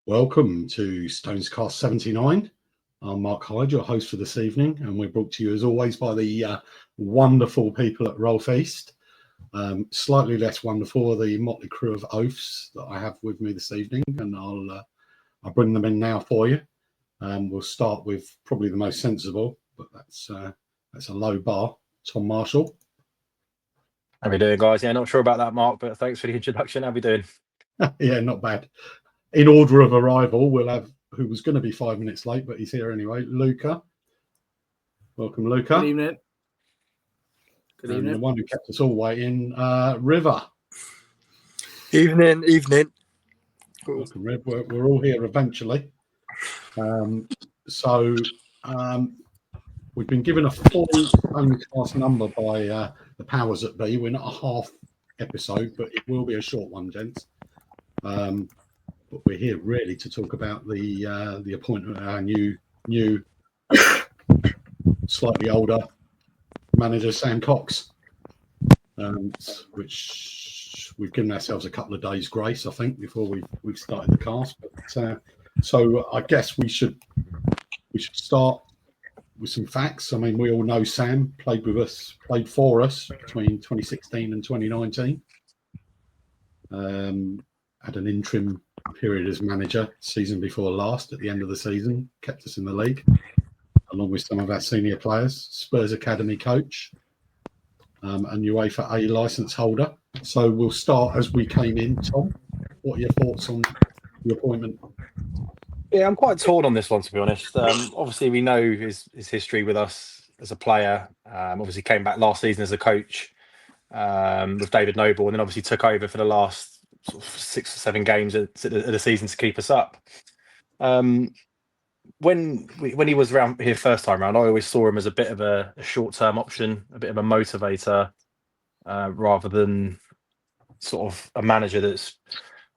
Welcome to StonesCast 79. I'm Mark Hyde, your host for this evening, and we're brought to you as always by the wonderful people at Roll Feast. Slightly less wonderful are the motley crew of oafs that I have with me this evening, and I'll bring them in now for you. We'll start with probably the most sensible, but that's a low bar. Tom Marshall. How we doing, guys? Yeah, not sure about that, Mark, but thanks for the introduction. How we doing? Yeah, not bad. In order of arrival, we'll have who was going to be 5 minutes late, but he's here anyway. Luca. Welcome, Luca. Good evening. Good evening. The one who kept us all waiting, River. Evening. Cool. Welcome, Riv. We're all here eventually. We've been given a full StonesCast number by the powers that be. We're not a half episode, but it will be a short one, gents. But we're here really to talk about the appointment of our new slightly older manager, Sam Cox, which we've given ourselves a couple of days grace, I think, before we've started the cast. But so I guess we should start with some facts. I mean, we all know Sam played for us between 2016 and 2019. Had an interim period as manager season before last at the end of the season, kept us in the league along with some of our senior players, Spurs Academy coach, and UEFA A licence holder. So we'll start as we came in. Tom, what are your thoughts on the appointment? Yeah, I'm quite torn on this one, to be honest. Obviously, we know his history with us as a player. Obviously, came back last season as a coach with David Noble, and then obviously took over for the last sort of 6 or 7 games of the season to keep us up. When he was around here first time around, I always saw him as a bit of a short-term option, a bit of a motivator, rather than sort of a manager that's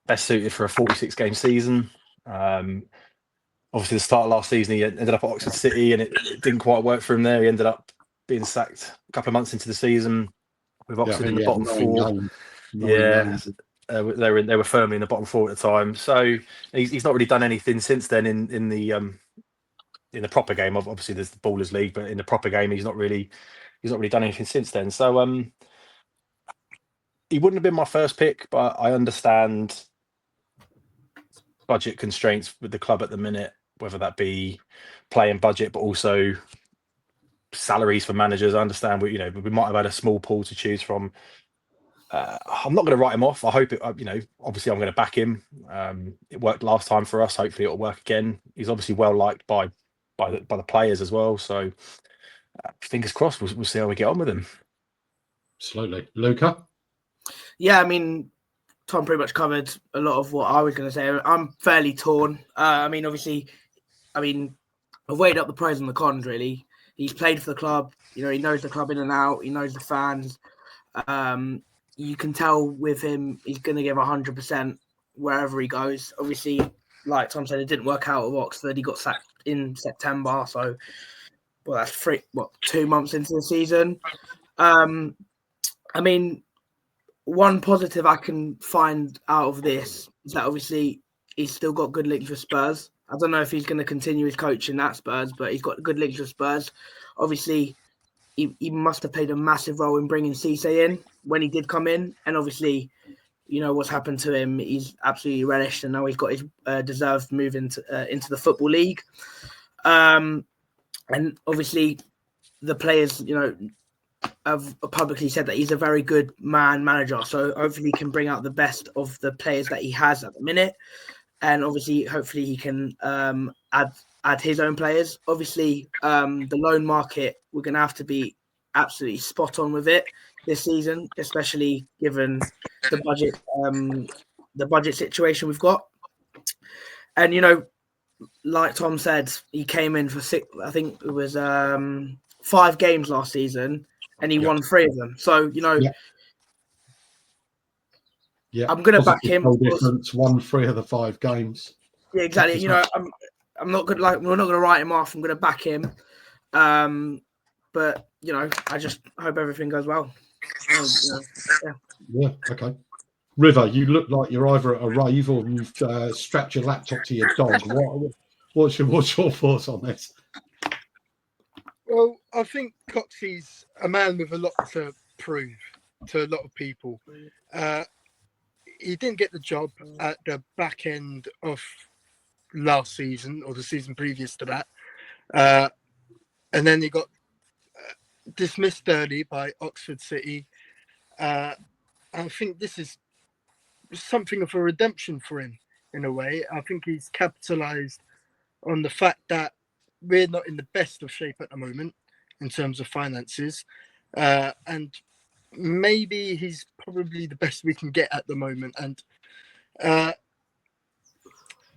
best suited for a 46-game season. Obviously, the start of last season, he ended up at Oxford City, and it didn't quite work for him there. He ended up being sacked a couple of months into the season with Oxford in the bottom 4. They were firmly in the bottom 4 at the time. So he's not really done anything since then in the proper game. Obviously, there's the Ballers League, but in the proper game, he's not really done anything since then. So he wouldn't have been my first pick, but I understand budget constraints with the club at the minute, whether that be playing budget, but also salaries for managers. I understand we might have had a small pool to choose from. I'm not going to write him off. I hope it. Obviously, I'm going to back him. It worked last time for us. Hopefully, it'll work again. He's obviously well liked by the players as well. So, fingers crossed. We'll see how we get on with him. Absolutely, Luca. Yeah, I mean, Tom pretty much covered a lot of what I was going to say. I'm fairly torn. I've weighed up the pros and the cons. Really, he's played for the club. He knows the club in and out. He knows the fans. You can tell with him, he's going to give 100% wherever he goes. Obviously, like Tom said, it didn't work out at Oxford. He got sacked in September. So, that's 2 months into the season. One positive I can find out of this is that obviously he's still got good links with Spurs. I don't know if he's going to continue his coaching at Spurs, but he's got good links with Spurs. Obviously, he must have played a massive role in bringing Cisse in when he did come in. And obviously, what's happened to him. He's absolutely relished, and now he's got his deserved move into the Football League. And obviously, the players, have publicly said that he's a very good manager. So hopefully he can bring out the best of the players that he has at the minute. And obviously, hopefully he can add his own players. Obviously, the loan market, we're going to have to be absolutely spot on with it this season, especially given the budget situation we've got. And, like Tom said, he came in for 6, I think it was 5 games last season, and he won 3 of them. So, I'm going to back him. Difference, won 3 of the 5 games. Yeah, exactly. I'm not good. We're not going to write him off. I'm going to back him. But I just hope everything goes well. Yeah. Okay. River, you look like you're either at a rave or you've strapped your laptop to your dog. What's your thoughts on this? Well, I think Coxey's a man with a lot to prove to a lot of people. He didn't get the job at the back end of last season or the season previous to that. And then he got dismissed early by Oxford City. I think this is something of a redemption for him in a way. I think he's capitalized on the fact that we're not in the best of shape at the moment in terms of finances. And maybe he's probably the best we can get at the moment. And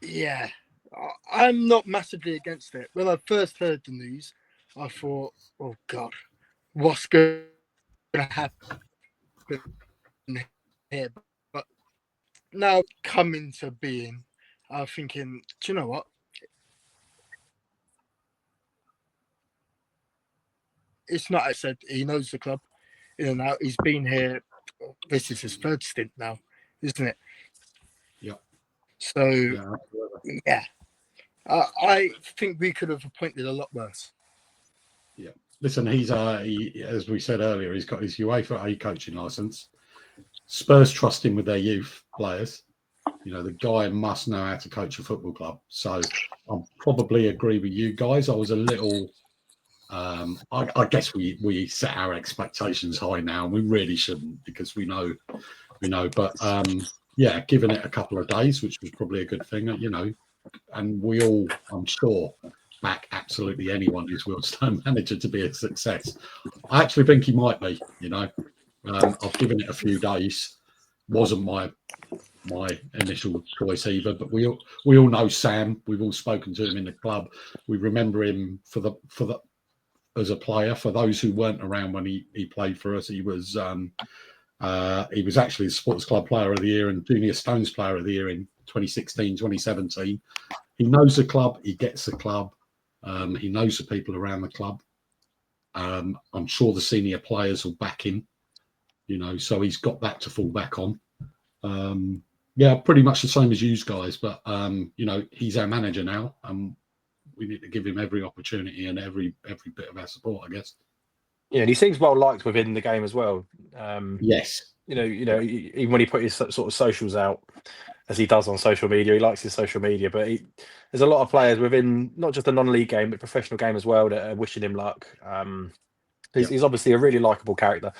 yeah, I'm not massively against it. When I first heard the news, I thought, oh God, what's going to happen here? But now coming to being, I'm thinking, do you know what? It's not, I said, he knows the club in and out. He's been here. This is his third stint now, isn't it? Yeah. So, yeah. I think we could have appointed a lot worse. Yeah. Listen, he's as we said earlier, he's got his UEFA A coaching license. Spurs trust him with their youth players. You know, the guy must know how to coach a football club. So I'll probably agree with you guys. I was a little... I guess we set our expectations high now, and we really shouldn't because we know. But yeah, giving it a couple of days, which was probably a good thing, you know. And we all, I'm sure, back absolutely anyone who's Wealdstone manager to be a success. I actually think he might be. You know, I've given it a few days. Wasn't my initial choice either, but we all know Sam. We've all spoken to him in the club. We remember him for the as a player. For those who weren't around when he played for us, he was actually the Sports Club Player of the Year and Junior Stones Player of the Year in 2016, 2017. He knows the club. He gets the club. He knows the people around the club. I'm sure the senior players will back him. You know, so he's got that to fall back on. Yeah, pretty much the same as you guys, but you know, he's our manager now. We need to give him every opportunity and every bit of our support, I guess. Yeah, and he seems well liked within the game as well. Yes. You know, even when he put his sort of socials out, as he does on social media, he likes his social media. But there's a lot of players within not just the non-league game, but professional game as well that are wishing him luck. He's obviously a really likable character,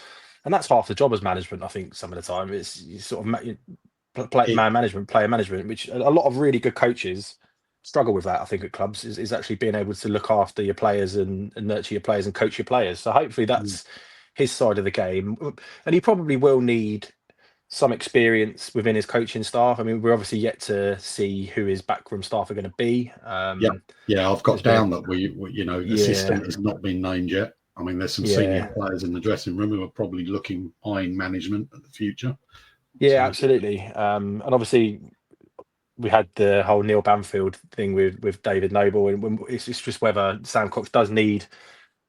and that's half the job as management. I think some of the time it's sort of player management, which a lot of really good coaches struggle with that. I think at clubs is actually being able to look after your players and nurture your players and coach your players. So hopefully that's his side of the game, and he probably will need some experience within his coaching staff. I mean, we're obviously yet to see who his backroom staff are going to be. I've got down that we you know, assistant has not been named yet. I mean, there's some senior players in the dressing room who are probably eyeing management at the future. Yeah, absolutely. And obviously we had the whole Neil Banfield thing with David Noble, and it's just whether Sam Cox does need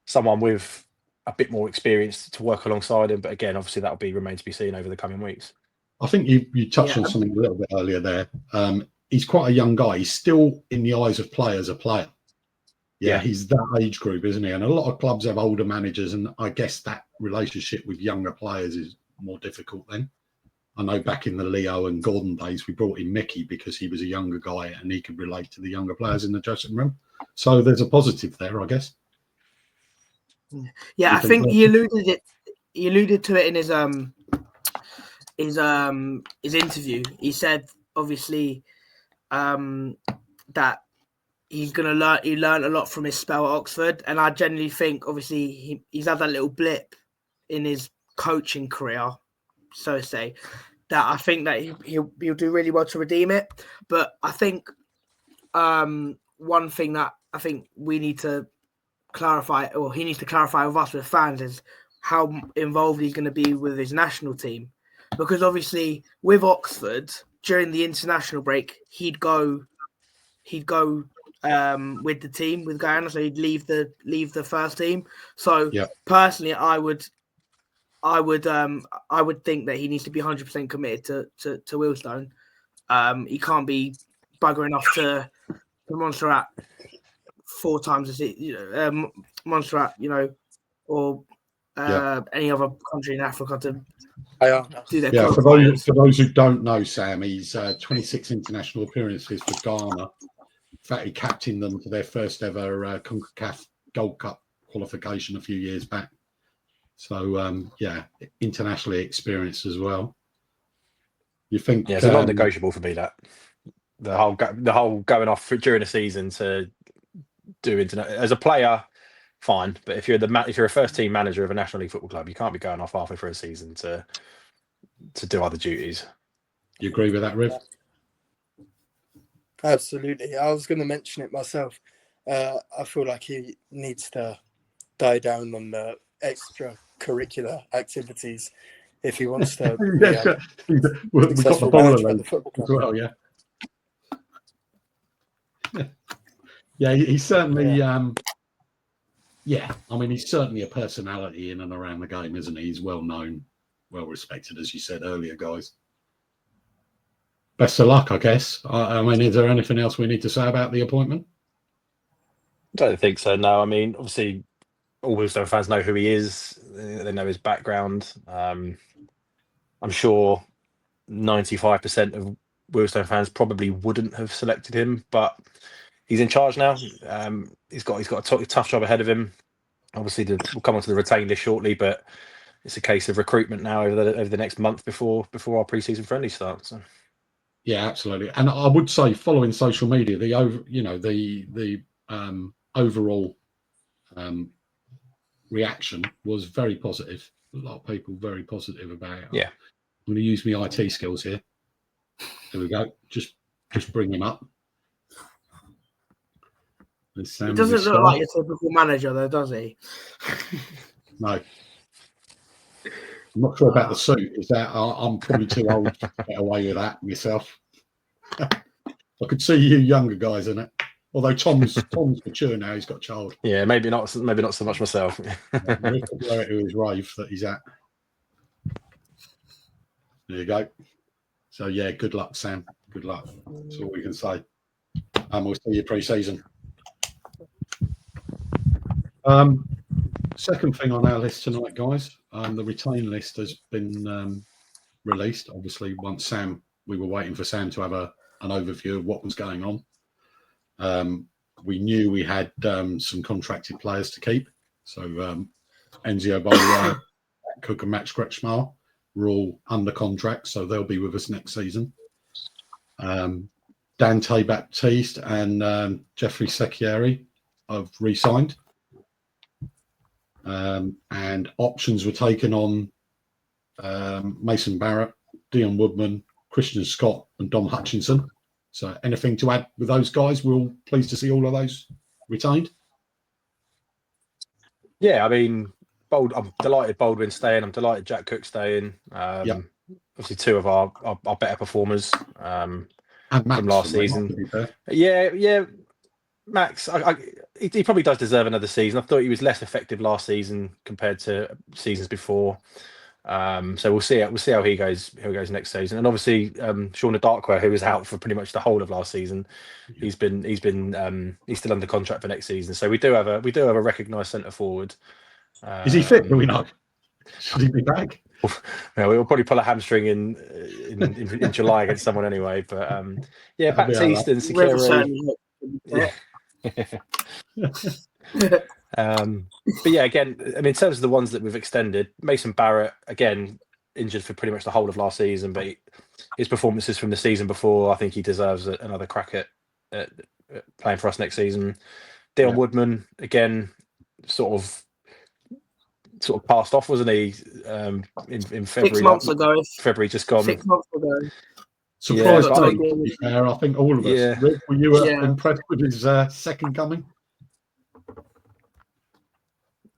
someone with a bit more experience to work alongside him. But again, obviously that'll remain to be seen over the coming weeks. I think you touched on something a little bit earlier there. He's quite a young guy. He's still, in the eyes of players, a player. Yeah, he's that age group, isn't he? And a lot of clubs have older managers, and I guess that relationship with younger players is more difficult then. I know back in the Leo and Gordon days, we brought in Mickey because he was a younger guy and he could relate to the younger players in the dressing room. So there's a positive there, I guess. Yeah, I think he alluded to it in his interview. He said obviously that he learned a lot from his spell at Oxford, and I genuinely think obviously he's had that little blip in his coaching career, so to say, that I think that he'll do really well to redeem it. But I think one thing that I think we need to clarify, or he needs to clarify with us, with fans, is how involved he's going to be with his national team. Because obviously with Oxford, during the international break, he'd go with the team with Guyana, so he'd leave the first team. So personally, I would I would think that he needs to be 100% committed to Wealdstone. He can't be buggering off to Montserrat 4 times a season, Montserrat, or any other country in Africa to do their qualifiers. For those who don't know, Sam, he's 26 international appearances for Ghana. In fact, he captained them to their first ever CONCACAF Gold Cup qualification a few years back. So, internationally experienced as well. You think? Yeah, it's a non-negotiable for me, that the whole going off during the season to do internet as a player, fine. But if you're a first team manager of a National League football club, you can't be going off halfway through a season to do other duties. You agree with that, Riv? Absolutely. I was going to mention it myself. I feel like he needs to die down on the extracurricular activities if he wants to. We've got the ball as well, yeah. Yeah, he's certainly. I mean, he's certainly a personality in and around the game, isn't he? He's well known, well respected, as you said earlier, guys. Best of luck, I guess. I mean, is there anything else we need to say about the appointment? I don't think so. No, I mean, obviously, all Wealdstone fans know who he is. They know his background. I'm sure 95% of Wealdstone fans probably wouldn't have selected him, but he's in charge now. He's got a tough job ahead of him. Obviously, we'll come on to the retained list shortly, but it's a case of recruitment now over the next month before our pre-season friendly starts. So. Yeah, absolutely. And I would say, following social media, the overall reaction was very positive. A lot of people very positive about it. Yeah. I'm going to use my IT skills here. There we go. Just bring him up. He doesn't look like a typical manager, though, does he? No. I'm not sure about the suit. Is that I'm probably too old to get away with that myself. I could see you younger guys in it. Although Tom's mature now, he's got a child. Yeah, maybe not so much myself. We'll blow it to his rave that he's at. There you go. So yeah, good luck, Sam. Good luck. That's all we can say. And we'll see you pre-season. Second thing on our list tonight, guys, the retain list has been released. Obviously, once we were waiting for Sam to have an overview of what was going on. We knew we had some contracted players to keep. So Enzio Bola, Cook and Max Kretschmar were all under contract, so they'll be with us next season. Dante Baptiste and Jeffrey Secchieri have re-signed. And options were taken on Mason Barrett, Dion Woodman, Christian Scott and Dom Hutchinson. So anything to add with those guys? We're all pleased to see all of those retained. Yeah, I mean, I'm delighted Baldwin's staying. I'm delighted Jack Cook's staying. Obviously, 2 of our better performers and Max from last season. Yeah. Max, he probably does deserve another season. I thought he was less effective last season compared to seasons before. So we'll see how he goes next season. And obviously, Shauna Darkware, who was out for pretty much the whole of last season, he's still under contract for next season. So we do have a recognised centre forward. Is he fit? Do we know? Should he be back? We'll probably pull a hamstring in July against someone anyway. But Baptiste and Secchieri. Yeah. But yeah, again, I mean, in terms of the ones that we've extended, Mason Barrett, again, injured for pretty much the whole of last season, but his performances from the season before, I think he deserves another crack at playing for us next season. Dion Woodman, again, sort of passed off, wasn't he? In February, 6 months ago. February just gone. 6 months ago. Surprised, to be fair. I think all of us. Yeah. Rick, were you impressed with his second coming?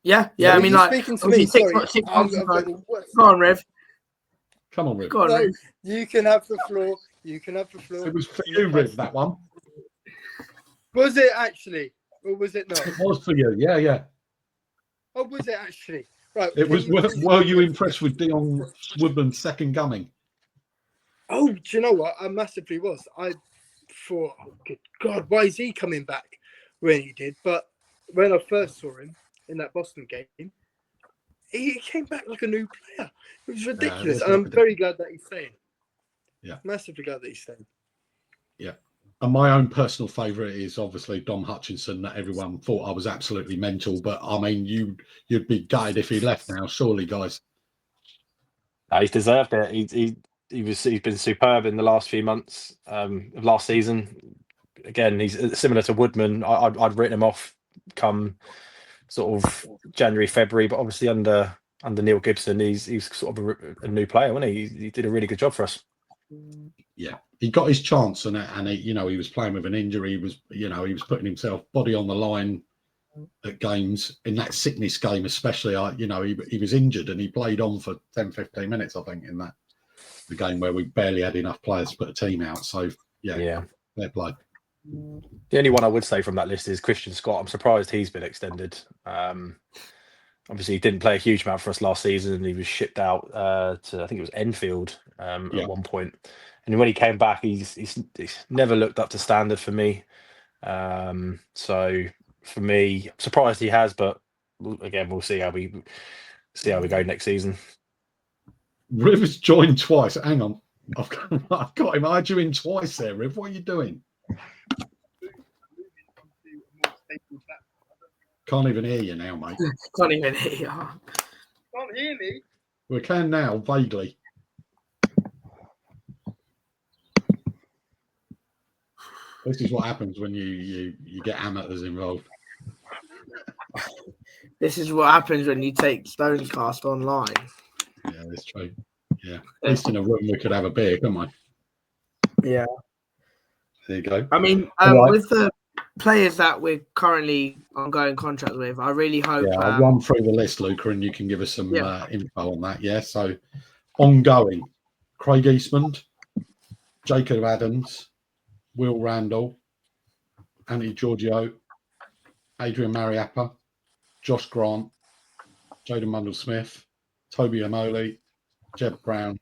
Yeah. I mean, like, speaking to me. 6 months ago. Go on, Rev. Come on, Rick. Go on, No, Rev. you can have the floor. It was for you, Rick, that one. Was it actually? Or was it not? It was for you, yeah. Oh, was it actually? Right. It was. Were you impressed with Dion Woodman's second coming? Oh, do you know what? I massively was. I thought, oh, good God, why is he coming back when he did? But when I first saw him in that Boston game, he came back like a new player. It was ridiculous. And I'm very glad that he's staying. Yeah. Massively glad that he's staying. Yeah. And my own personal favourite is obviously Dom Hutchinson, that everyone thought I was absolutely mental. But I mean, you'd be gutted if he left now, surely, guys. No, he's deserved it. He's been superb in the last few months of last season. Again, he's similar to Woodman. I'd written him off come sort of January, February, but obviously under Neil Gibson, he's sort of a new player, wasn't he? He did a really good job for us. Yeah, he got his chance, and he was playing with an injury. He was putting himself body on the line at games in that sickness game, especially. He was injured and he played on for 10, 15 minutes, I think, in the game where we barely had enough players to put a team out. So yeah, fair play. The only one I would say from that list is Christian Scott. I'm surprised he's been extended. Obviously, he didn't play a huge amount for us last season. He was shipped out to, I think it was Enfield at one point. And when he came back, he's never looked up to standard for me. So for me, I'm surprised he has, but again, we'll see how we go next season. Rivers joined twice. Hang on, I've got him. I had you in twice there, Riv. What are you doing? Can't even hear you now, mate. Can't even hear you. Can't hear me. We can now, vaguely. This is what happens when you get amateurs involved. This is what happens when you take StonesCast online. Yeah, that's true. Yeah, at least in a room we could have a beer, couldn't we? Yeah. There you go. I mean, with the players that we're currently ongoing contracts with, I really hope. Yeah, I'll run through the list, Luca, and you can give us some info on that. Yeah, so ongoing: Craig Eastman, Jacob Adams, Will Randall, Anthony Giorgio, Adrian Mariappa, Josh Grant, Jaden Mundell-Smith, Toby Amoli, Jeb Brown,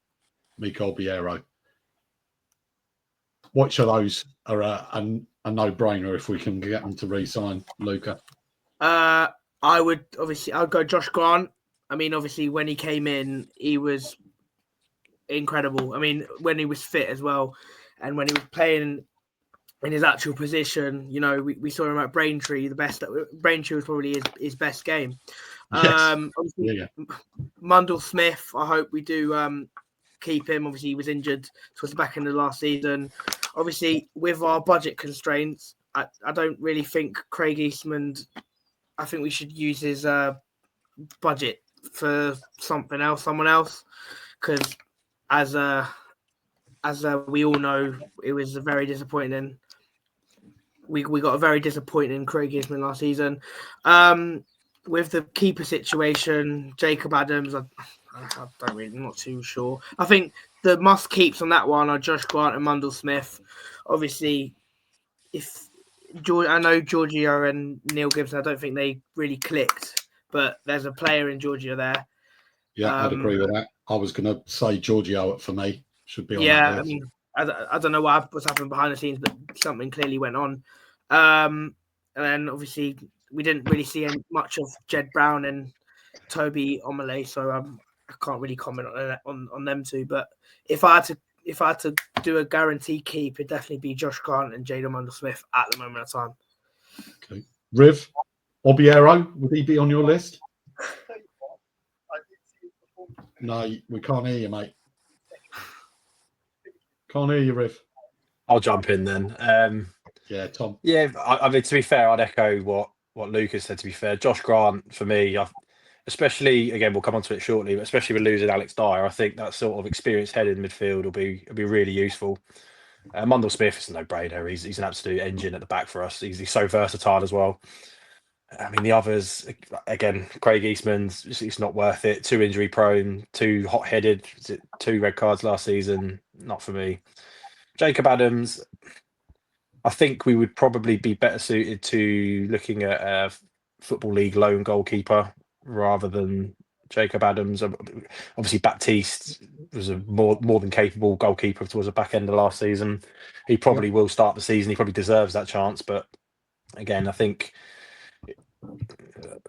Mikael Biero. Which of those are a no-brainer if we can get them to re-sign, Luca? I'd go Josh Grant. I mean, obviously, when he came in, he was incredible. I mean, when he was fit as well, and when he was playing in his actual position, we saw him at Braintree. Braintree was probably his best game. Yes. Mundell-Smith, I hope we do keep him. Obviously, he was injured towards the back end of last season. Obviously, with our budget constraints, I don't really think Craig Eastman. I think we should use his budget for someone else, because as we all know, it was a very disappointing. We got a very disappointing Craig Eastman last season. With the keeper situation, Jacob Adams, I'm not too sure. I think the must keeps on that one are Josh Grant and Mundell-Smith. Obviously, I know Giorgio and Neil Gibson, I don't think they really clicked, but there's a player in Giorgio there. Yeah, I'd agree with that. I was going to say Giorgio for me should be on that list. I mean, I don't know what's happened behind the scenes, but something clearly went on. And then obviously we didn't really see much of Jed Brown and Toby Omole, so I can't really comment on them two. But if I had to do a guaranteed keep, it'd definitely be Josh Grant and Jaden Mundell-Smith at the moment of time. Okay, Riv Obiero, would he be on your list? No, we can't hear you, mate. Can't hear you, Riv. I'll jump in then. Yeah, Tom. Yeah, I mean, to be fair, I'd echo what Lucas said. To be fair, Josh Grant for me, especially again, we'll come on to it shortly, but especially with losing Alex Dyer, I think that sort of experienced head in midfield will be really useful. Mundell-Smith is a no-brainer. He's an absolute engine at the back for us. He's so versatile as well. I mean, the others, again, Craig Eastman's, it's not worth it. Too injury prone, too hot-headed. 2 red cards last season. Not for me. Jacob Adams, I think we would probably be better suited to looking at a Football League lone goalkeeper rather than Jacob Adams. Obviously, Baptiste was a more than capable goalkeeper towards the back end of last season. He probably will start the season. He probably deserves that chance. But again, I think I'm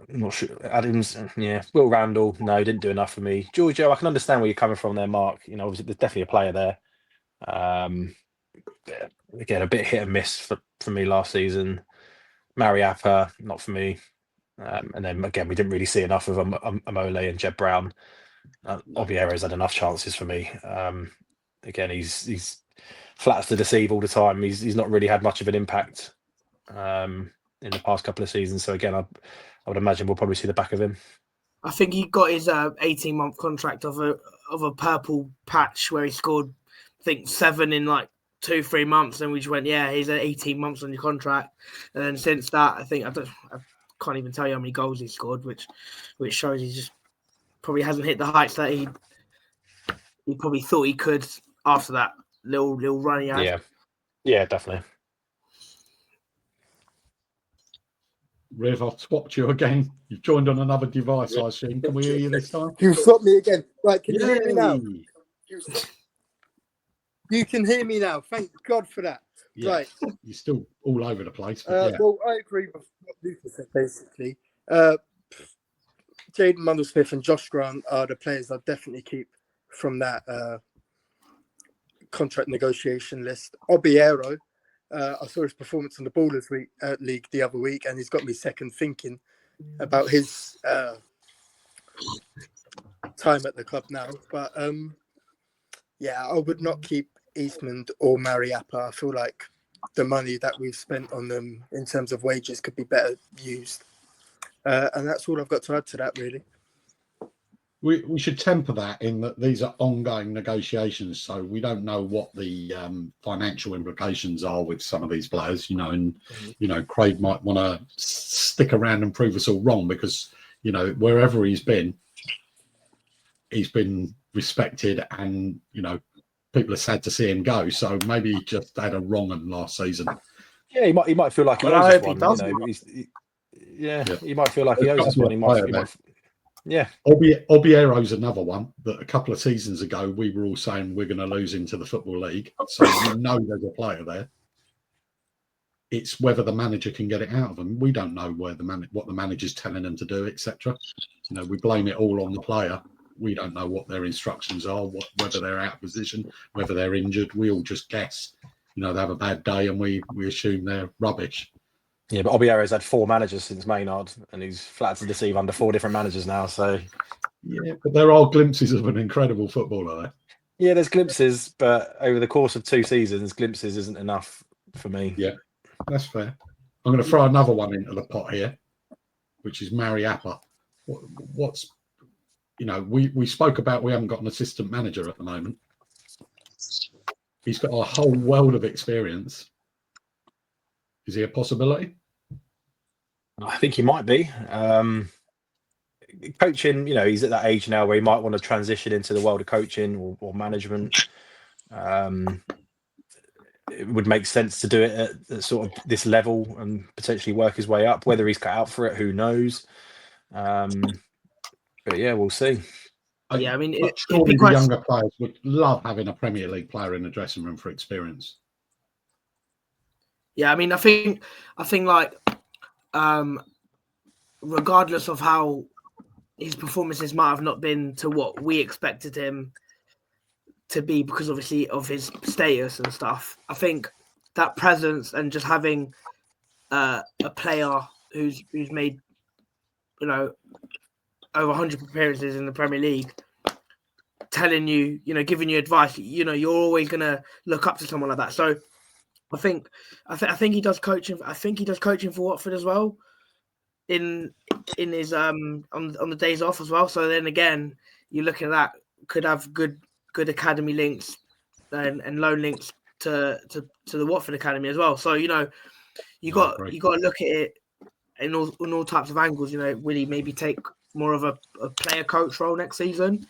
not sure. Adams, Will Randall, no, didn't do enough for me. Giorgio, I can understand where you're coming from there, Mark. Obviously, there's definitely a player there. Again, a bit hit and miss for me last season. Mariappa, not for me. And then again, we didn't really see enough of Amole and Jeb Brown. Obiero's had enough chances for me. Again, he's flat to deceive all the time. He's not really had much of an impact in the past couple of seasons. So again, I would imagine we'll probably see the back of him. I think he got his 18-month contract of a purple patch where he scored, I think, 7 in like 2-3 months, and we just went, yeah, he's at 18 months on your contract. And then since that, I can't even tell you how many goals he scored, which shows he just probably hasn't hit the heights that he probably thought he could after that little run he had. Yeah, definitely. Riv, I've swapped you again. You've joined on another device, I assume. Can we hear you this time? You've swapped me again. Right, can you hear me now? Yay! You can hear me now. Thank God for that. Yeah. Right. You're still all over the place. But Well, I agree with what Luca said, basically. Jaden Mundle-Smith and Josh Grant are the players I'll definitely keep from that contract negotiation list. Obiero, I saw his performance on the Ballers League the other week, and he's got me second thinking about his time at the club now. But I would not keep Eastman or Mariappa. I feel like the money that we've spent on them in terms of wages could be better used. And that's all I've got to add to that, really. we should temper that in that these are ongoing negotiations, so we don't know what the financial implications are with some of these players, and Craig might want to stick around and prove us all wrong because, wherever he's been respected and, people are sad to see him go. So maybe he just had a wrong one last season. Yeah, he might feel like he owes us one. He might feel like he owes us one. He might. Yeah. Obiero's another one that a couple of seasons ago we were all saying we're going to lose into the Football League. So there's a player there. It's whether the manager can get it out of them. We don't know what the manager's telling them to do, etc. We blame it all on the player. We don't know what their instructions are, whether they're out of position, whether they're injured. We all just guess. They have a bad day and we assume they're rubbish. Yeah, but Obiero's had 4 managers since Maynard, and he's flat to deceive under 4 different managers now. So, yeah, but there are glimpses of an incredible footballer there. Yeah, there's glimpses, but over the course of 2 seasons, glimpses isn't enough for me. Yeah, that's fair. I'm going to throw another one into the pot here, which is Mariappa. We spoke about we haven't got an assistant manager at the moment. He's got a whole world of experience. Is he a possibility? I think he might be. Coaching, he's at that age now where he might want to transition into the world of coaching or management. It would make sense to do it at sort of this level and potentially work his way up. Whether he's cut out for it, who knows? But yeah, we'll see. Yeah, I mean, surely the younger players would love having a Premier League player in the dressing room for experience. Yeah, I mean, I think like, regardless of how his performances might have not been to what we expected him to be, because obviously of his status and stuff, I think that presence and just having a player who's made, over 100 appearances in the Premier League, telling you, giving you advice, you're always going to look up to someone like that. So I think he does coaching. I think he does coaching for Watford as well, in his on the days off as well. So then again, you're looking at that, could have good academy links and loan links to the Watford academy as well. So you got to look at it in all types of angles. Will he maybe take more of a player coach role next season?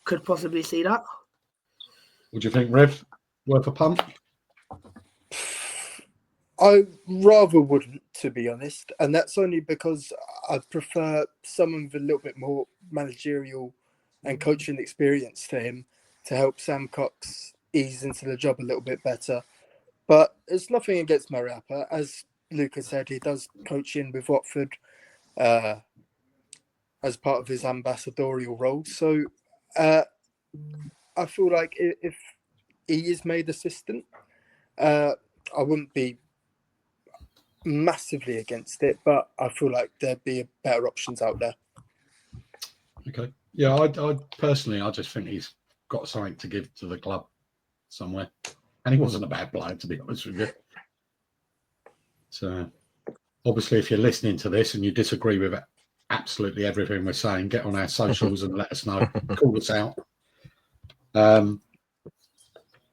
Could possibly see that. What do you think, Rev? Worth a punt? I rather wouldn't, to be honest, and that's only because I prefer someone with a little bit more managerial and coaching experience to him to help Sam Cox ease into the job a little bit better. But it's nothing against Mariappa. As Luca said, he does coaching with Watford as part of his ambassadorial role. So I feel like if he is made assistant, I wouldn't be massively against it, but I feel like there'd be better options out there. Okay. Yeah, I personally, I just think he's got something to give to the club somewhere. And he wasn't a bad player, to be honest with you. So, obviously, if you're listening to this and you disagree with absolutely everything we're saying, get on our socials and let us know. Call us out.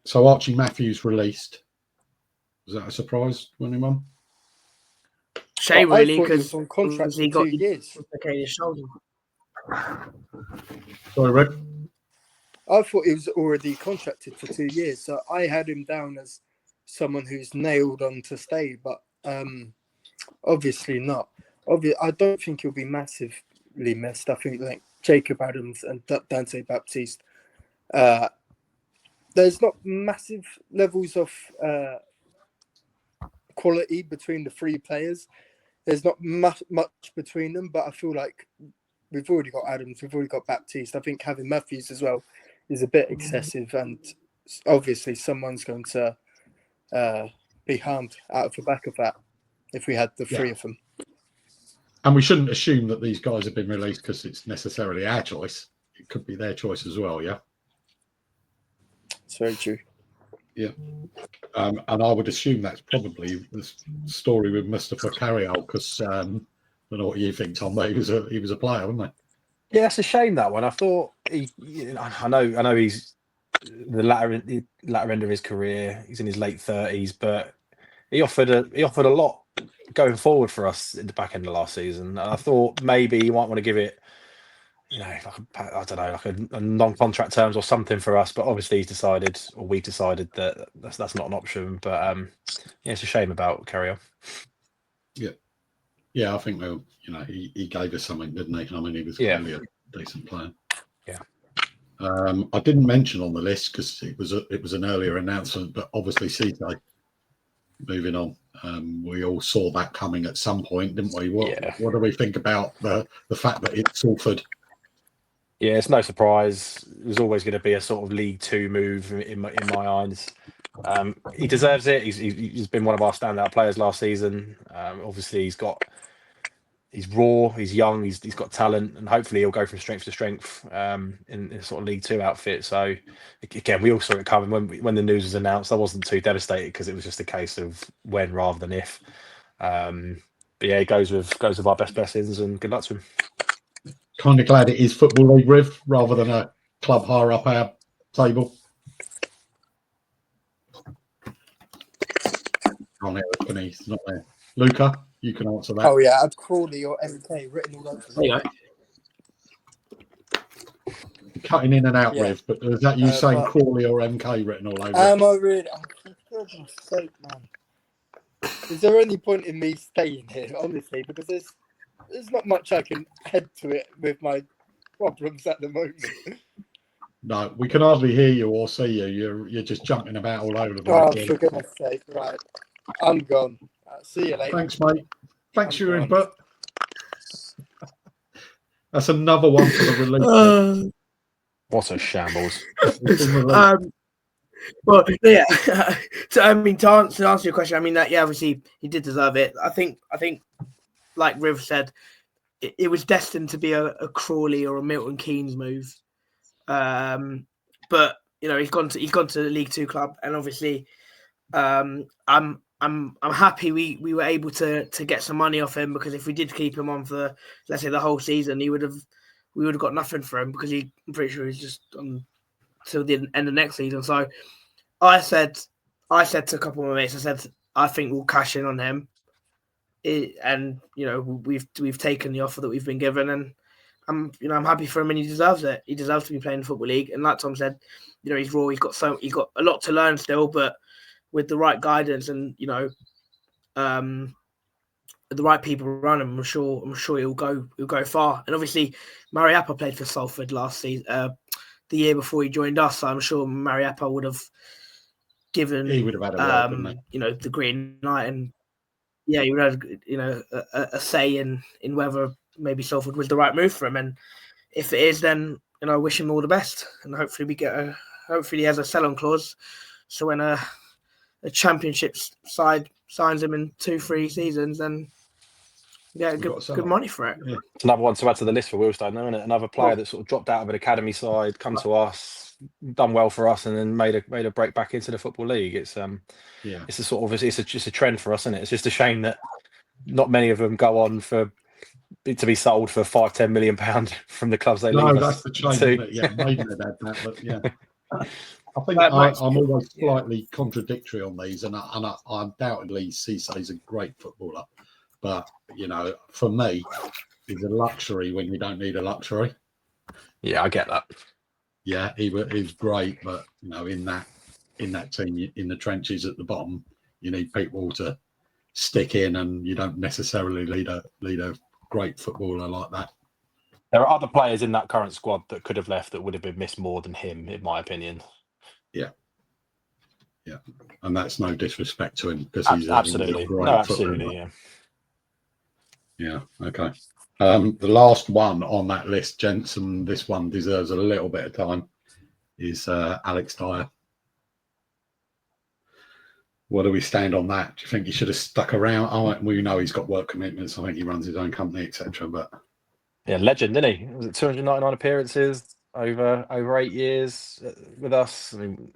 So, Archie Matthews released. Was that a surprise to anyone? Shame, I really, thought he because was on contract he for got 2 years. dislocated his shoulder. Sorry, Rick. I thought he was already contracted for 2 years, so I had him down as someone who's nailed on to stay, but obviously not. I don't think he'll be massively missed. I think like Jacob Adams and Dante Baptiste, there's not massive levels of quality between the three players. There's not much between them, but I feel like we've already got Adams, we've already got Baptiste. I think having Matthews as well is a bit excessive, and obviously someone's going to be harmed out of the back of that if we had the three of them. And we shouldn't assume that these guys have been released because it's necessarily our choice. It could be their choice as well, yeah? It's very true. Yeah. And I would assume that's probably the story with Mustafa Carriol, because I don't know what you think, Tom, but he was a player, wasn't he? Yeah, it's a shame, that one. I thought I know he's the latter end of his career. He's in his late 30s, but he offered a lot going forward for us in the back end of last season. I thought maybe he might want to give it, I don't know, like a non-contract terms or something for us. But obviously we decided that that's not an option. But yeah, it's a shame about Carriol. Yeah, I think he gave us something, didn't he? I mean, he was clearly a decent player. Yeah. I didn't mention on the list because it was an earlier announcement, but obviously CJ moving on. We all saw that coming at some point, didn't we? What do we think about the fact that it's Salford? Yeah, it's no surprise. It was always going to be a sort of League Two move in my eyes. He deserves it. He's been one of our standout players last season. Obviously, he's raw, he's young, he's got talent, and hopefully he'll go from strength to strength in sort of League Two outfit. So again, we all saw it coming when the news was announced. I wasn't too devastated because it was just a case of when rather than if. But yeah, he goes with our best blessings, and good luck to him. Kind of glad it is Football League Riv rather than a club higher up our table. Oh, no, he's not there. Luca, you can answer that. Oh yeah, I'd Crawley or MK written all over. There you go. Cutting in and out, Yeah. Riv, but is that you saying but- Crawley or MK written all over? Am I really? Oh, for goodness sake, man. Is there any point in me staying here, honestly? Because there's not much I can add to it with my problems at the moment. No, we can hardly hear you or see you. You're just jumping about all over the Oh, place. for goodness sake. Right. I'm gone. See you later. Thanks, mate. Thanks for your I'm input. That's another one for the release. What a shambles! Well, yeah. So I mean, to answer your question, I mean that obviously he did deserve it. I think, like Riv said, it was destined to be a Crawley or a Milton Keynes move. But he's gone to the League Two club, and obviously, I'm happy we were able to get some money off him, because if we did keep him on for, let's say, the whole season, we would have got nothing for him, because I'm pretty sure he's just on till the end of next season. So I said to a couple of my mates, I said, I think we'll cash in on him. And we've taken the offer that we've been given, and I'm happy for him, and he deserves it. He deserves to be playing the Football League. And like Tom said, he's raw. He's got a lot to learn still, but with the right guidance and the right people around him, I'm sure he'll go far. And obviously, Mariappa played for Salford last season, the year before he joined us. So I'm sure Mariappa would have given He would have had a word, wouldn't he? the green light, and he would have a say in whether maybe Salford was the right move for him. And if it is, then I wish him all the best, and hopefully hopefully he has a sell-on clause, so when a championship side signs him in 2-3 seasons, then get good money for it. Yeah. It's another one to add to the list for Wealdstone, isn't it? Another player that sort of dropped out of an academy side, come to us, done well for us, and then made a break back into the Football League. It's it's a sort of just a trend for us, isn't it? It's just a shame that not many of them go on to be sold for £5-10 million from the clubs they leave. No, that's the shame. Yeah, maybe they'd had that, but yeah. I think I'm always slightly contradictory on these, and I undoubtedly Cissé's a great footballer, but for me, he's a luxury when you don't need a luxury. Yeah, I get that. Yeah, he was great, but in that team, in the trenches at the bottom, you need people to stick in, and you don't necessarily lead a great footballer like that. There are other players in that current squad that could have left that would have been missed more than him, in my opinion. Yeah, and that's no disrespect to him because he's absolutely a great absolutely, yeah. Okay. The last one on that list, gents, and this one deserves a little bit of time, is Alex Dyer. Where do we stand on that? Do you think he should have stuck around? We know he's got work commitments. I think he runs his own company, etc. But legend, didn't he? Was it 299 appearances over 8 years with us? I mean,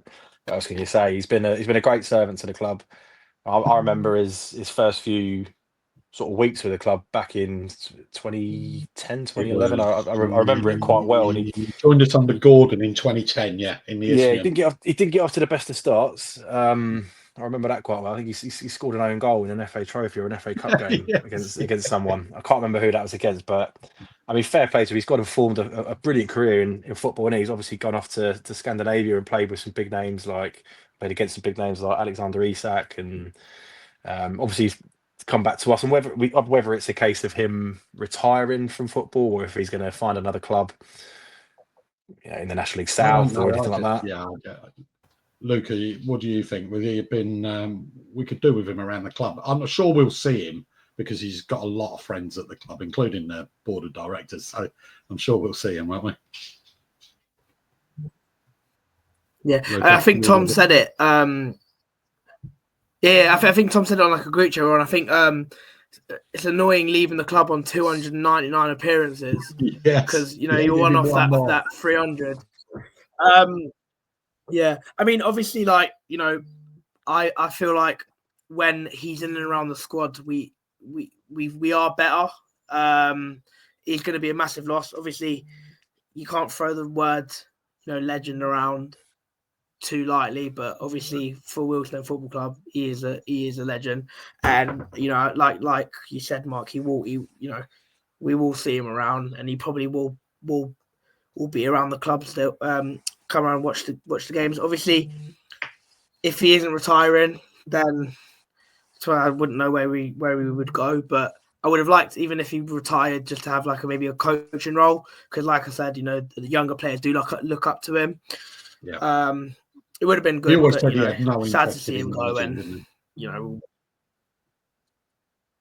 what else can you say? He's been a great servant to the club. I remember his first few sort of weeks with the club back in 2010, 2011. I remember it quite well. And he joined us under Gordon in 2010. Yeah, in the he didn't get off to the best of starts. I remember that quite well. I think he scored an own goal in an FA Trophy or an FA Cup game against someone. I can't remember who that was against, but I mean, fair play to him. He's got and formed a brilliant career in football, and he's obviously gone off to Scandinavia and played with some big names, played against some big names like Alexander Isak, and obviously he's come back to us. And whether it's a case of him retiring from football or if he's going to find another club in the National League South or anything like that. Yeah, Luca, what do you think? Would he have been? We could do with him around the club. I'm not sure we'll see him because he's got a lot of friends at the club, including the board of directors. So I'm sure we'll see him, won't we? Yeah, Luca, I think Tom said it. I think Tom said it on like a group chat, and I think it's annoying leaving the club on 299 appearances. Yes, because you're one off that 300. Yeah, I mean, obviously, I feel like when he's in and around the squad, we are better. He's going to be a massive loss. Obviously, you can't throw the word legend around too lightly, but obviously for Wealdstone Football Club, he is a legend, and like you said, Mark, we will see him around, and he probably will be around the club still. Come around and watch the games. Obviously, if he isn't retiring, then I wouldn't know where we would go. But I would have liked, even if he retired, just to have maybe a coaching role, because like I said, the younger players do look up to him. Yeah. It would have been good. He always said he had no sad interest to see him go, and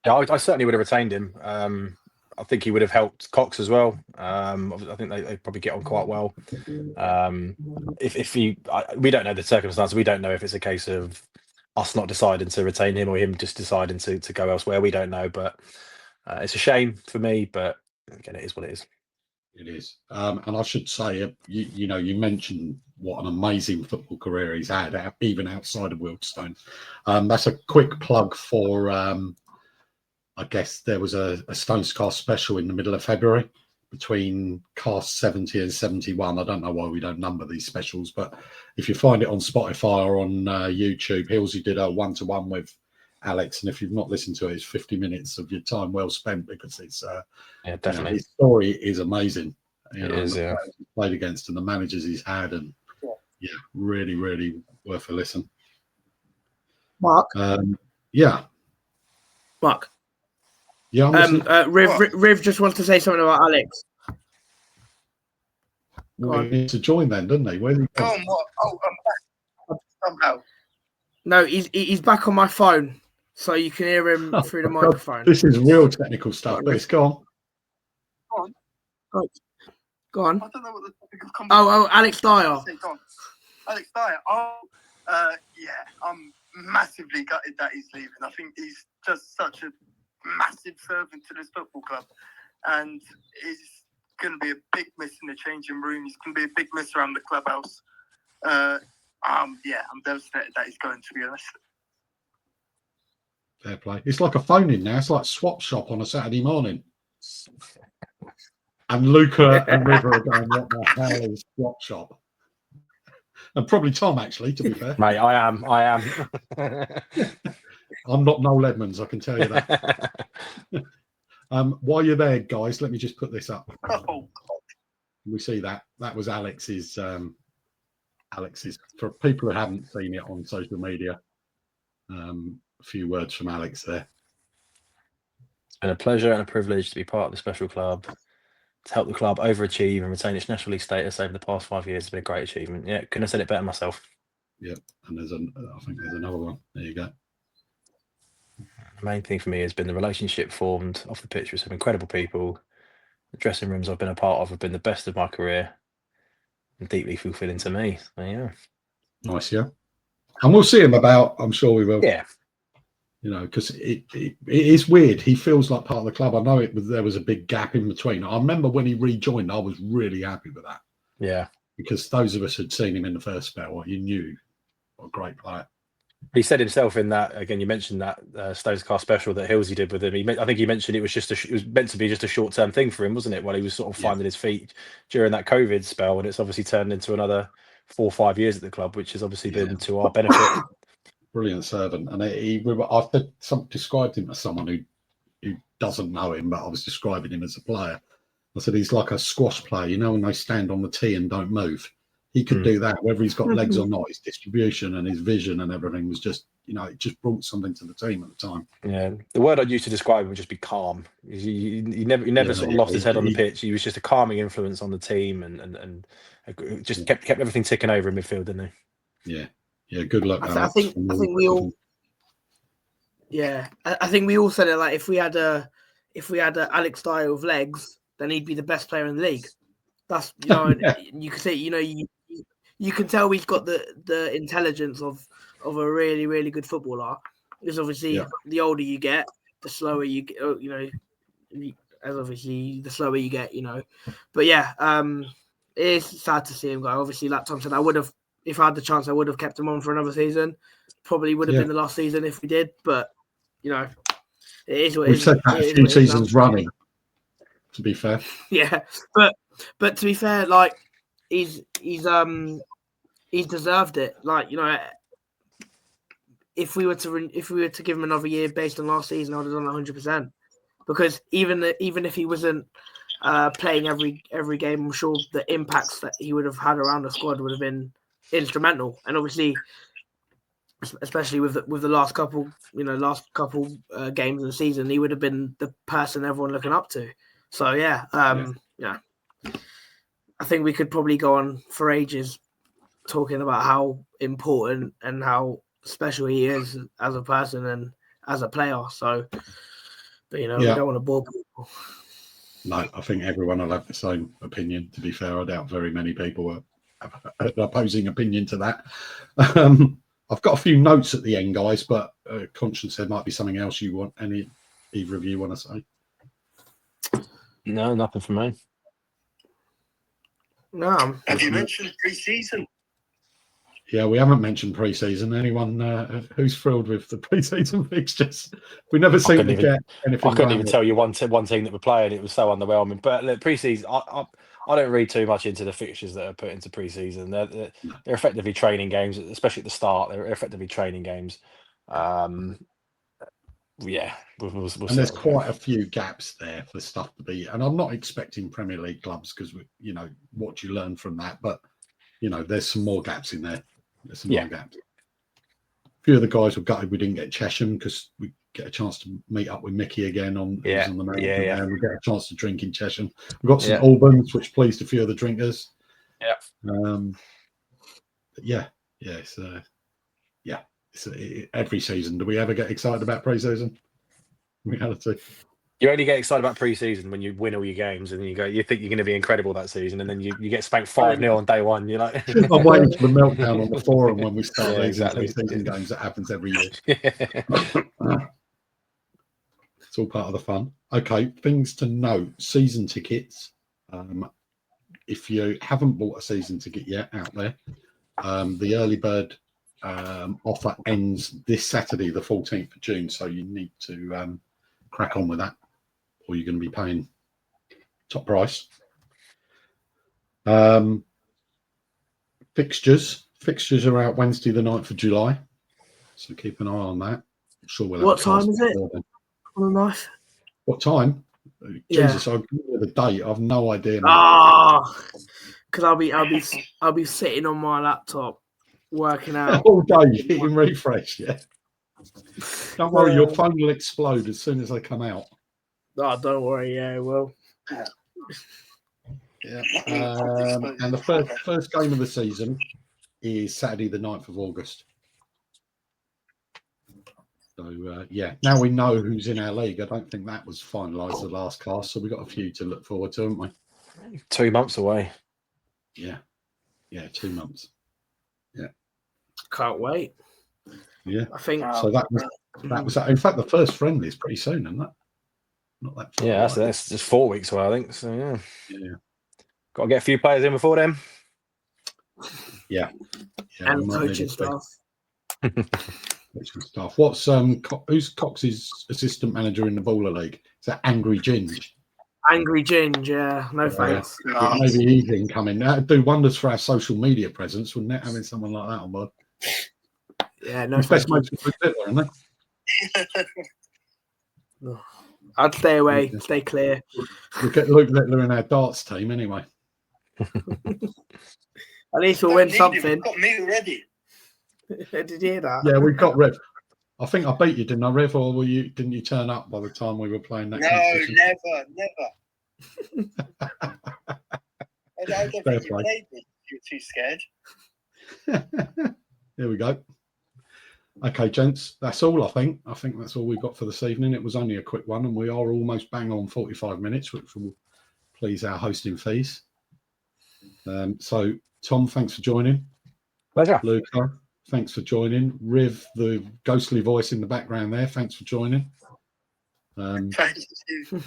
Yeah, I certainly would have retained him. I think he would have helped Cox as well. I think they probably get on quite well. We don't know the circumstances. We don't know if it's a case of us not deciding to retain him or him just deciding to go elsewhere. We don't know, but it's a shame for me. But again, it is what it is. It is, and I should say, you mentioned what an amazing football career he's had, even outside of Wealdstone. That's a quick plug for. I guess there was a StonesCast special in the middle of February between cast 70 and 71. I don't know why we don't number these specials, but if you find it on Spotify or on YouTube, Hillsy did a 1-to-1 with Alex, and if you've not listened to it, it's 50 minutes of your time well spent, because it's definitely his story is amazing. It is, yeah. He's played against and the managers he's had, and really, really worth a listen. Mark, Mark. Yeah, I'm listening. Riv just wants to say something about Alex. Well, he needs to join then, doesn't he? Where's he Go gone? on, what? Oh, I'm back. Somehow. No, he's back on my phone, so you can hear him Oh, through the God, microphone. this is real technical stuff, but it's gone. Go on. Go on. I don't know what the topic of conversation. Oh, Alex Dyer. Go on. Alex Dyer. Yeah, I'm massively gutted that he's leaving. I think he's just such a massive servant to this football club, and he's going to be a big miss in the changing room. He's going to be a big miss around the clubhouse. I'm devastated that he's going, to be honest. Fair play. It's like a phone in now. It's like swap shop on a Saturday morning. And Luca and River are going, what the hell is swap shop? And probably Tom, actually, to be fair. Mate, I am. I'm not Noel Edmonds, I can tell you that. While you're there, guys, let me just put this up. Oh, We see that. That was Alex's. For people who haven't seen it on social media, a few words from Alex there. It's been a pleasure and a privilege to be part of the special club. To help the club overachieve and retain its National League status over the past 5 years has been a great achievement. Yeah, couldn't have said it better myself. Yep, and I think there's another one. There you go. The main thing for me has been the relationship formed off the pitch with some incredible people. The dressing rooms I've been a part of have been the best of my career and deeply fulfilling to me. So, yeah. Nice, yeah. And we'll see him about, I'm sure we will. Yeah. You know, because it is weird. He feels like part of the club. I know there was a big gap in between. I remember when he rejoined, I was really happy with that. Yeah. Because those of us who'd seen him in the first spell, you knew what a great player. He said himself in that, again, you mentioned that StonesCast special that Hillsy did with him. I think he mentioned it was it was meant to be just a short-term thing for him, wasn't it? While he was sort of finding his feet during that COVID spell, and it's obviously turned into another 4 or 5 years at the club, which has obviously been to our benefit. Brilliant servant. And described him as someone who doesn't know him, but I was describing him as a player. I said he's like a squash player, you know, when they stand on the tee and don't move. He could do that, whether he's got legs or not. His distribution and his vision and everything was just, you know, it just brought something to the team at the time. Yeah, the word I'd use to describe him would just be calm. He never sort of lost his head on the pitch. He was just a calming influence on the team and just kept everything ticking over in midfield, didn't he? Yeah. Good luck. I think we all. Yeah, I think we all said it. Like if we had a Alex Dyer with legs, then he'd be the best player in the league. That's, you know, you can say, you know, you can tell he's got the intelligence of a really, really good footballer. Because obviously, the older you get, the slower you get. You know, as obviously the slower you get, you know. But yeah, it is sad to see him go. Obviously, like Tom said, if I had the chance, I would have kept him on for another season. Probably would have been the last season if we did. But you know, it is what it is. We've said that a few seasons running. To be fair, yeah, but to be fair, like he's deserved it. Like, you know, if we were to give him another year based on last season, I would have done 100%. Because even if he wasn't playing every game, I'm sure the impacts that he would have had around the squad would have been instrumental. And obviously, especially with the last couple games of the season, he would have been the person everyone looking up to. So yeah. I think we could probably go on for ages talking about how important and how special he is as a person and as a player. So, but you know, we don't want to bore people. No, I think everyone will have the same opinion. To be fair, I doubt very many people have an opposing opinion to that. I've got a few notes at the end, guys, but Conscience, there might be something else you want. Either of you want to say? No, nothing from me. No. Have you mentioned pre-season? Yeah, we haven't mentioned pre-season. Anyone who's thrilled with the pre-season fixtures? We never seem to get anything. I couldn't even tell you one team that were playing. It was so underwhelming. But look, pre-season, I don't read too much into the fixtures that are put into pre-season. They're effectively training games, especially at the start. They're effectively training games. Yeah, we'll and there's quite a few gaps there for stuff to be. And I'm not expecting Premier League clubs because you know what you learn from that. But you know, there's some more gaps in there. There's some more gaps. A few of the guys were gutted we didn't get Chesham because we get a chance to meet up with Mickey again on Yeah, who's on the mountain yeah. there. We get a chance to drink in Chesham. We've got some Yeah. Albans, which pleased a few of the drinkers. Yeah. It's every season. Do we ever get excited about pre-season? Reality. You only get excited about pre-season when you win all your games, and you think you're going to be incredible that season, and then you get spanked 5-0 on day one. You're like, I'm waiting for the meltdown on the forum when we start Yeah, losing exactly. pre-season games. That happens every year. It's all part of the fun. Okay, things to note: season tickets. If you haven't bought a season ticket yet out there, the early bird offer ends this Saturday, the 14th of June. So you need to crack on with that, or you're going to be paying top price. Fixtures are out Wednesday, the 9th of July. So keep an eye on that. I'm sure we'll have What a time cast is it? before then. On the knife. What time? Yeah. Jesus, I'll give you the date. I've no idea. Because I'll be sitting on my laptop working out All day hitting refresh. Yeah. Don't worry, your phone will explode as soon as they come out. Oh, don't worry. Yeah, it will. Yeah. And the first game of the season is Saturday, the 9th of August. So, now we know who's in our league. I don't think that was finalised the last cast, so we've got a few to look forward to, haven't we? 2 months away. Yeah. Yeah, 2 months. Yeah. Can't wait. Yeah. I think So that was that. In fact, the first friendly is pretty soon, isn't it? Not that far. Yeah, away. that's just 4 weeks away, I think. So yeah. Yeah. Got to get a few players in before then. Yeah. And coaching staff. Coaching staff. What's who's Cox's assistant manager in the Baller League? Is that Angry Ginge? Angry Ginge, yeah. No thanks. Maybe he's incoming. That'd do wonders for our social media presence, wouldn't it? Having someone like that on board. Yeah, no He's best thank mates with Hitler, isn't he? I'd stay away, stay clear. We'll get Luke Littler in our darts team anyway. At least we'll win something. We've got me already. Did you hear that? Yeah, we've got Rev. I think I beat you, didn't I, Rev? Or didn't you turn up by the time we were playing that? No, competition? never. I don't think you played me. You were too scared. There we go. Okay, gents, that's all I think. I think that's all we've got for this evening. It was only a quick one, and we are almost bang on 45 minutes, which will please our hosting fees. So, Tom, thanks for joining. Pleasure. Luca, thanks for joining. Riv, the ghostly voice in the background there, thanks for joining. Thank you.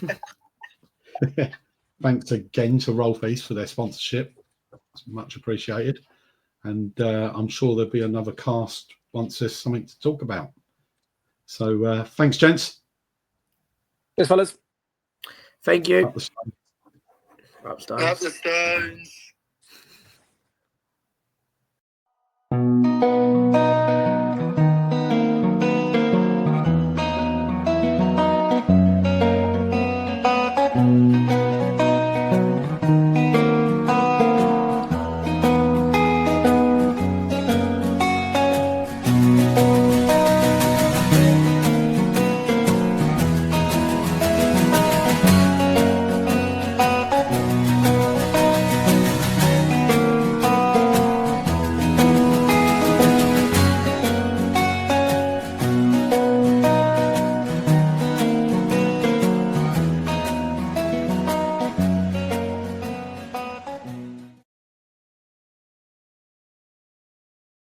Thanks again to Rollface for their sponsorship. It's much appreciated. And I'm sure there'll be another cast once there's something to talk about. So thanks, gents. Cheers, fellas. Thank you. Up the Stones. Up Stones. Up the Stones.